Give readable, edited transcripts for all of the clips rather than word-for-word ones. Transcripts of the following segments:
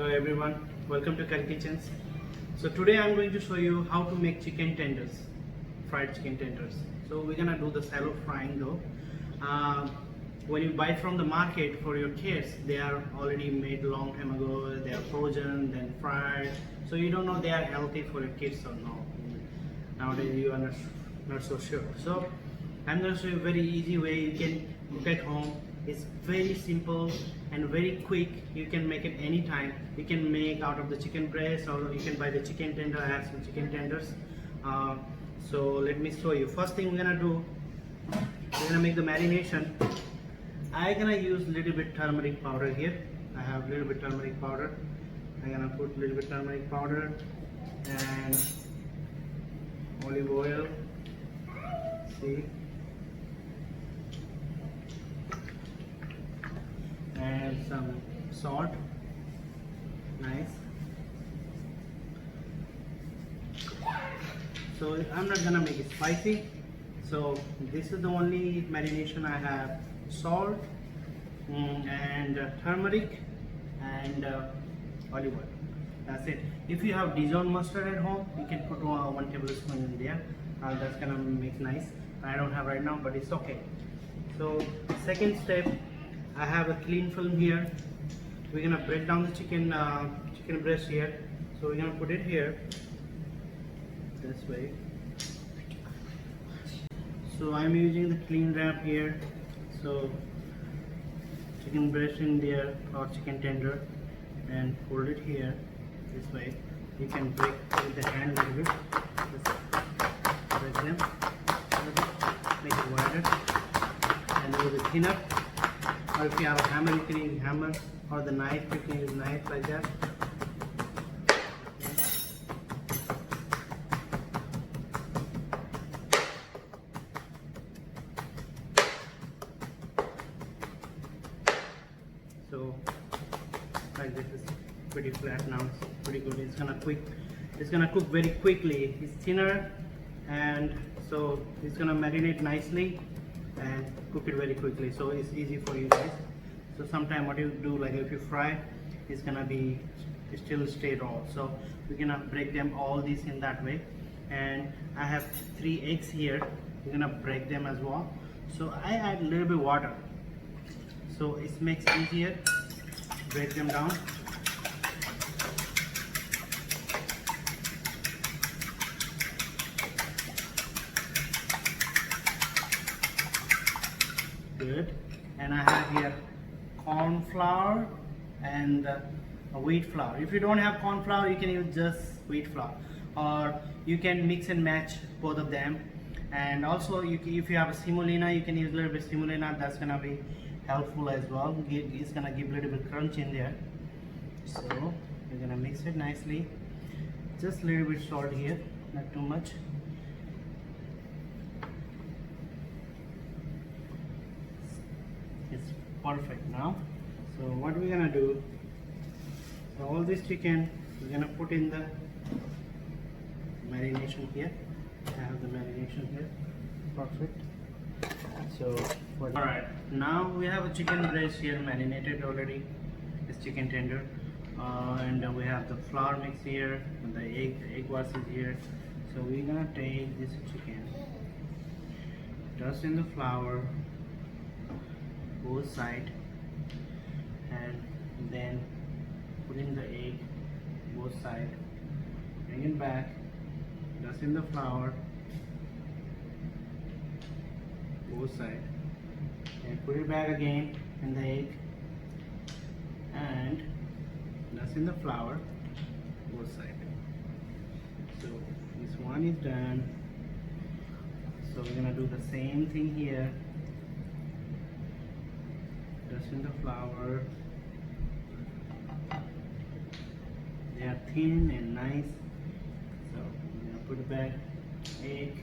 Hello everyone, welcome to Curry Kitchens. So today I'm going to show you how to make chicken tenders, fried chicken tenders. So we're gonna do the shallow frying though. When you buy from the market for your kids, they are already made long time ago. They are frozen, then fried. So you don't know they are healthy for your kids or not. Nowadays you are not so sure. So I'm going to show you a very easy way you can cook at home. It's very simple and very quick. You can make it anytime. You can make out of the chicken breast, or you can buy the chicken tender. I have some chicken tenders. So let me show you. First thing we're gonna do, we're gonna make the marination. I'm gonna use little bit turmeric powder here. I have little bit turmeric powder. I'm gonna put little bit turmeric powder and olive oil. See. And some salt. Nice. So I'm not gonna make it spicy. So this is the only marination I have: salt and turmeric and olive oil. That's it. If you have Dijon mustard at home, you can put 1 tablespoon in there. That's gonna make nice. I don't have right now, but it's okay. So second step, I have a clean film here. We're gonna break down the chicken breast here. So we're gonna put it here this way. So I'm using the clean wrap here. So chicken breast in there, or chicken tender, and fold it here this way. You can break with the hand a little bit. Just break them, make it wider, and a little bit thinner. Or if you have a hammer, you can use hammer, or the knife, you can use knife like that. So like this is pretty flat now. It's pretty good. It's gonna cook very quickly. It's thinner, and so it's gonna marinate nicely and cook it very quickly, so it's easy for you guys. So sometime what you do, like if you fry, it's gonna be still stay raw. So we're gonna break them all these in that way. And I have 3 eggs here. We're gonna break them as well. So I add a little bit water, so it makes easier. Break them down. Good. And I have here corn flour and wheat flour. If you don't have corn flour, you can use just wheat flour, or you can mix and match both of them. And also if you have a semolina, you can use a little bit semolina. That's gonna be helpful as well. It's gonna give a little bit crunch in there. So you're gonna mix it nicely. Just a little bit salt here, not too much. It's perfect now. So what we're gonna do, so all this chicken we're gonna put in the marination here. I have the marination here. Perfect. So alright, now we have a chicken breast here marinated already. It's chicken tender, and we have the flour mix here, and the egg wash is here. So we're gonna take this chicken, dust in the flour both sides, and then put in the egg both sides, bring it back, dust in the flour both sides, and put it back again in the egg, and dust in the flour both sides. So this one is done. So we're gonna do the same thing here. Dust in the flour. They are thin and nice. So I'm gonna put it back. Egg.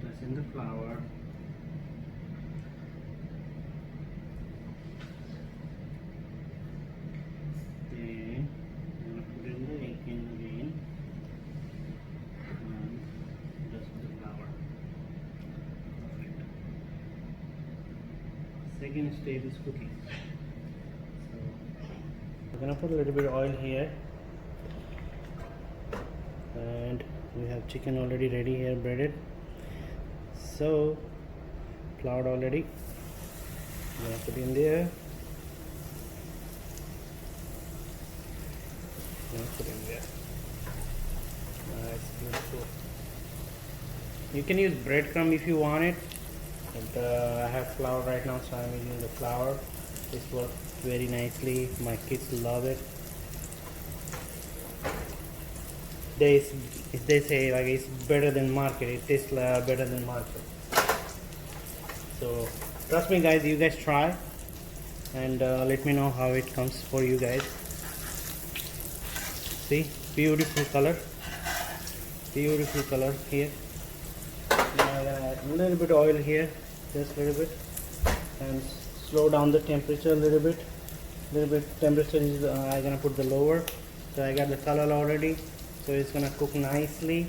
Dust in the flour. Then I'm gonna put in the egg again. And dust in the flour. Perfect. Second step is cooking. So gonna put a little bit of oil here, and we have chicken already ready here, breaded. So floured already. I'm gonna put in there. Put in there. Nice, beautiful. You can use breadcrumb if you want it, but I have flour right now, so I'm using the flour. This works very nicely. My kids love it. They say like it's better than market. It tastes better than market. So trust me, guys. You guys try and let me know how it comes for you guys. See, beautiful color here. Now I'm gonna add a little bit of oil here, just a little bit, and slow down the temperature a little bit. Temperature is I'm gonna put the lower, so I got the color already, so it's gonna cook nicely.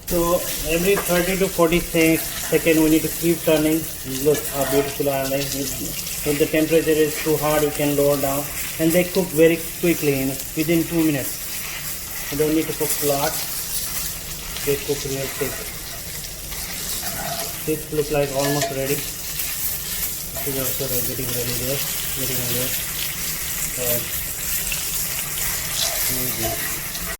So every 30 to 40 seconds we need to keep turning. Look how beautiful are they. If the temperature is too hot, you can lower down, and they cook very quickly, within 2 minutes. You don't need to cook a lot. They cook real quick. This looks like almost ready. This is also getting ready there.